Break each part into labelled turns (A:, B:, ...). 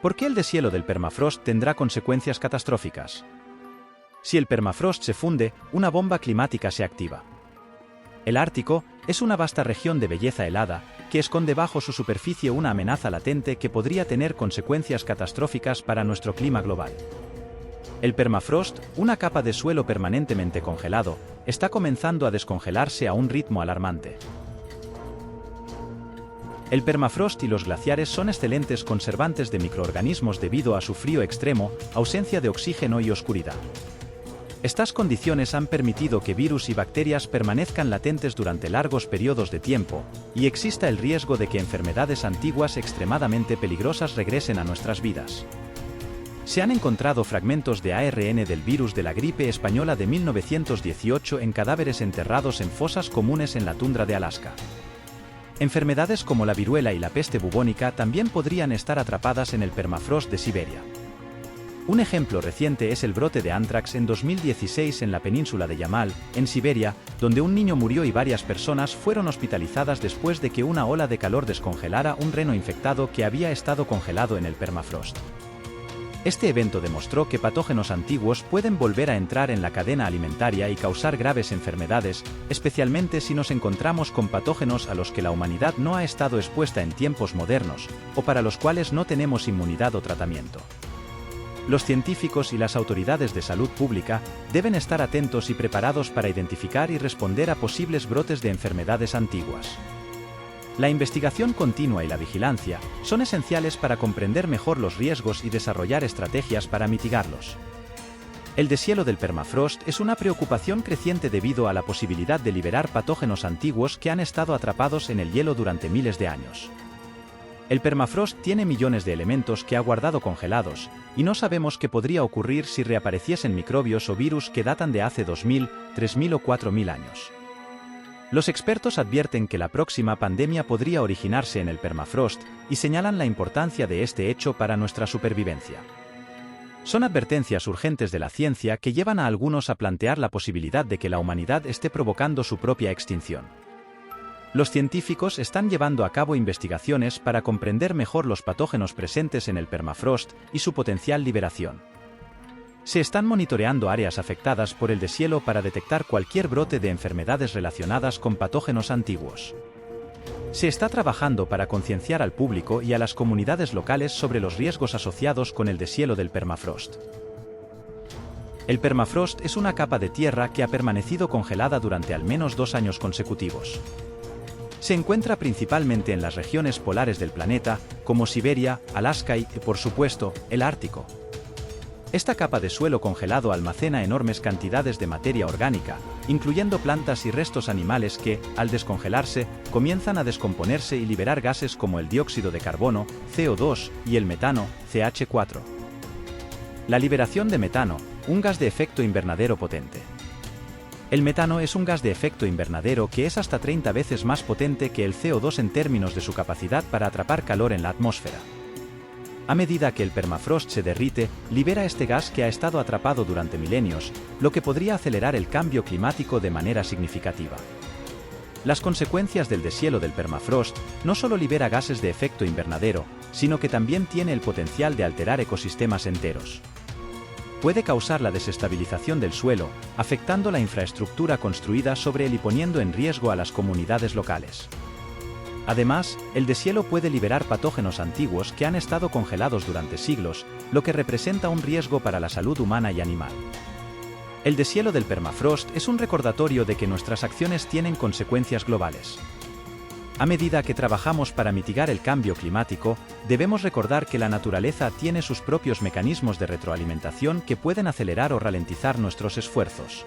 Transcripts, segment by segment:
A: ¿Por qué el deshielo del permafrost tendrá consecuencias catastróficas? Si el permafrost se funde, una bomba climática se activa. El Ártico es una vasta región de belleza helada, que esconde bajo su superficie una amenaza latente que podría tener consecuencias catastróficas para nuestro clima global. El permafrost, una capa de suelo permanentemente congelado, está comenzando a descongelarse a un ritmo alarmante. El permafrost y los glaciares son excelentes conservantes de microorganismos debido a su frío extremo, ausencia de oxígeno y oscuridad. Estas condiciones han permitido que virus y bacterias permanezcan latentes durante largos periodos de tiempo, y exista el riesgo de que enfermedades antiguas extremadamente peligrosas regresen a nuestras vidas. Se han encontrado fragmentos de ARN del virus de la gripe española de 1918 en cadáveres enterrados en fosas comunes en la tundra de Alaska. Enfermedades como la viruela y la peste bubónica también podrían estar atrapadas en el permafrost de Siberia. Un ejemplo reciente es el brote de ántrax en 2016 en la península de Yamal, en Siberia, donde un niño murió y varias personas fueron hospitalizadas después de que una ola de calor descongelara un reno infectado que había estado congelado en el permafrost. Este evento demostró que patógenos antiguos pueden volver a entrar en la cadena alimentaria y causar graves enfermedades, especialmente si nos encontramos con patógenos a los que la humanidad no ha estado expuesta en tiempos modernos, o para los cuales no tenemos inmunidad o tratamiento. Los científicos y las autoridades de salud pública deben estar atentos y preparados para identificar y responder a posibles brotes de enfermedades antiguas. La investigación continua y la vigilancia son esenciales para comprender mejor los riesgos y desarrollar estrategias para mitigarlos. El deshielo del permafrost es una preocupación creciente debido a la posibilidad de liberar patógenos antiguos que han estado atrapados en el hielo durante miles de años. El permafrost tiene millones de elementos que ha guardado congelados, y no sabemos qué podría ocurrir si reapareciesen microbios o virus que datan de hace 2000, 3000 o 4000 años. Los expertos advierten que la próxima pandemia podría originarse en el permafrost y señalan la importancia de este hecho para nuestra supervivencia. Son advertencias urgentes de la ciencia que llevan a algunos a plantear la posibilidad de que la humanidad esté provocando su propia extinción. Los científicos están llevando a cabo investigaciones para comprender mejor los patógenos presentes en el permafrost y su potencial liberación. Se están monitoreando áreas afectadas por el deshielo para detectar cualquier brote de enfermedades relacionadas con patógenos antiguos. Se está trabajando para concienciar al público y a las comunidades locales sobre los riesgos asociados con el deshielo del permafrost. El permafrost es una capa de tierra que ha permanecido congelada durante al menos 2 años consecutivos. Se encuentra principalmente en las regiones polares del planeta, como Siberia, Alaska y, por supuesto, el Ártico. Esta capa de suelo congelado almacena enormes cantidades de materia orgánica, incluyendo plantas y restos animales que, al descongelarse, comienzan a descomponerse y liberar gases como el dióxido de carbono, CO2, y el metano, CH4. La liberación de metano, un gas de efecto invernadero potente. El metano es un gas de efecto invernadero que es hasta 30 veces más potente que el CO2 en términos de su capacidad para atrapar calor en la atmósfera. A medida que el permafrost se derrite, libera este gas que ha estado atrapado durante milenios, lo que podría acelerar el cambio climático de manera significativa. Las consecuencias del deshielo del permafrost no solo libera gases de efecto invernadero, sino que también tiene el potencial de alterar ecosistemas enteros. Puede causar la desestabilización del suelo, afectando la infraestructura construida sobre él y poniendo en riesgo a las comunidades locales. Además, el deshielo puede liberar patógenos antiguos que han estado congelados durante siglos, lo que representa un riesgo para la salud humana y animal. El deshielo del permafrost es un recordatorio de que nuestras acciones tienen consecuencias globales. A medida que trabajamos para mitigar el cambio climático, debemos recordar que la naturaleza tiene sus propios mecanismos de retroalimentación que pueden acelerar o ralentizar nuestros esfuerzos.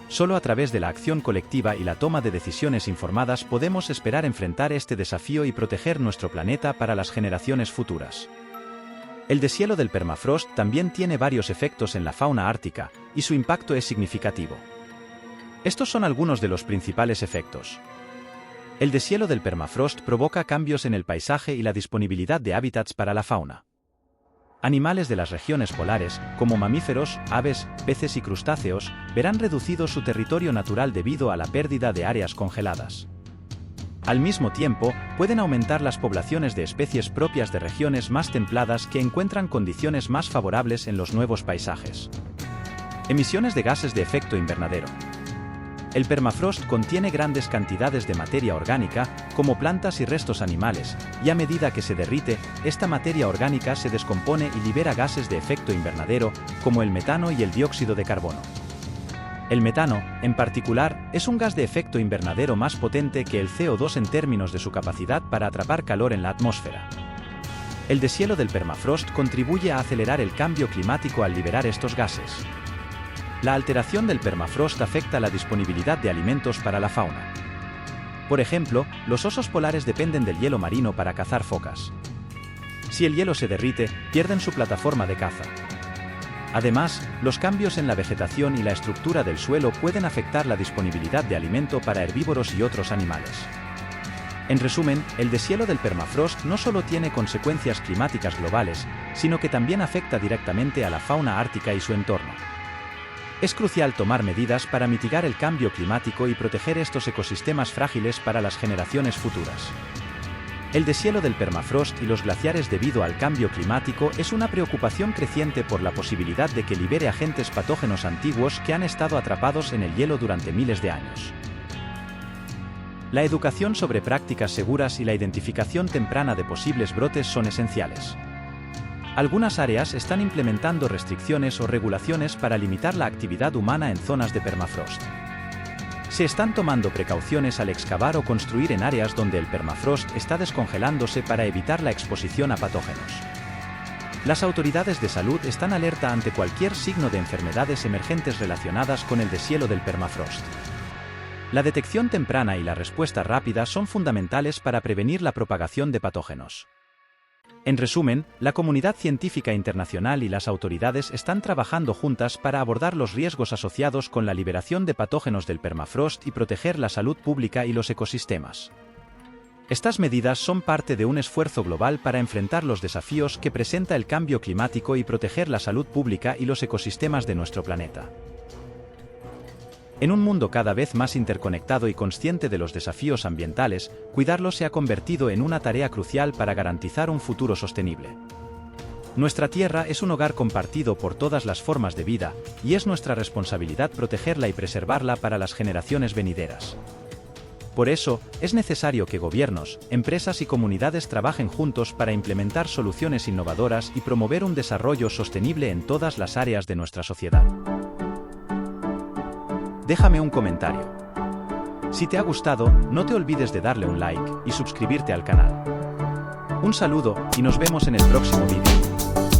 A: Solo a través de la acción colectiva y la toma de decisiones informadas podemos esperar enfrentar este desafío y proteger nuestro planeta para las generaciones futuras. El deshielo del permafrost también tiene varios efectos en la fauna ártica, y su impacto es significativo. Estos son algunos de los principales efectos. El deshielo del permafrost provoca cambios en el paisaje y la disponibilidad de hábitats para la fauna. Animales de las regiones polares, como mamíferos, aves, peces y crustáceos, verán reducido su territorio natural debido a la pérdida de áreas congeladas. Al mismo tiempo, pueden aumentar las poblaciones de especies propias de regiones más templadas que encuentran condiciones más favorables en los nuevos paisajes. Emisiones de gases de efecto invernadero. El permafrost contiene grandes cantidades de materia orgánica, como plantas y restos animales, y a medida que se derrite, esta materia orgánica se descompone y libera gases de efecto invernadero, como el metano y el dióxido de carbono. El metano, en particular, es un gas de efecto invernadero más potente que el CO2 en términos de su capacidad para atrapar calor en la atmósfera. El deshielo del permafrost contribuye a acelerar el cambio climático al liberar estos gases. La alteración del permafrost afecta la disponibilidad de alimentos para la fauna. Por ejemplo, los osos polares dependen del hielo marino para cazar focas. Si el hielo se derrite, pierden su plataforma de caza. Además, los cambios en la vegetación y la estructura del suelo pueden afectar la disponibilidad de alimento para herbívoros y otros animales. En resumen, el deshielo del permafrost no solo tiene consecuencias climáticas globales, sino que también afecta directamente a la fauna ártica y su entorno. Es crucial tomar medidas para mitigar el cambio climático y proteger estos ecosistemas frágiles para las generaciones futuras. El deshielo del permafrost y los glaciares debido al cambio climático es una preocupación creciente por la posibilidad de que libere agentes patógenos antiguos que han estado atrapados en el hielo durante miles de años. La educación sobre prácticas seguras y la identificación temprana de posibles brotes son esenciales. Algunas áreas están implementando restricciones o regulaciones para limitar la actividad humana en zonas de permafrost. Se están tomando precauciones al excavar o construir en áreas donde el permafrost está descongelándose para evitar la exposición a patógenos. Las autoridades de salud están alerta ante cualquier signo de enfermedades emergentes relacionadas con el deshielo del permafrost. La detección temprana y la respuesta rápida son fundamentales para prevenir la propagación de patógenos. En resumen, la comunidad científica internacional y las autoridades están trabajando juntas para abordar los riesgos asociados con la liberación de patógenos del permafrost y proteger la salud pública y los ecosistemas. Estas medidas son parte de un esfuerzo global para enfrentar los desafíos que presenta el cambio climático y proteger la salud pública y los ecosistemas de nuestro planeta. En un mundo cada vez más interconectado y consciente de los desafíos ambientales, cuidarlos se ha convertido en una tarea crucial para garantizar un futuro sostenible. Nuestra Tierra es un hogar compartido por todas las formas de vida, y es nuestra responsabilidad protegerla y preservarla para las generaciones venideras. Por eso, es necesario que gobiernos, empresas y comunidades trabajen juntos para implementar soluciones innovadoras y promover un desarrollo sostenible en todas las áreas de nuestra sociedad. Déjame un comentario. Si te ha gustado, no te olvides de darle un like y suscribirte al canal. Un saludo y nos vemos en el próximo vídeo.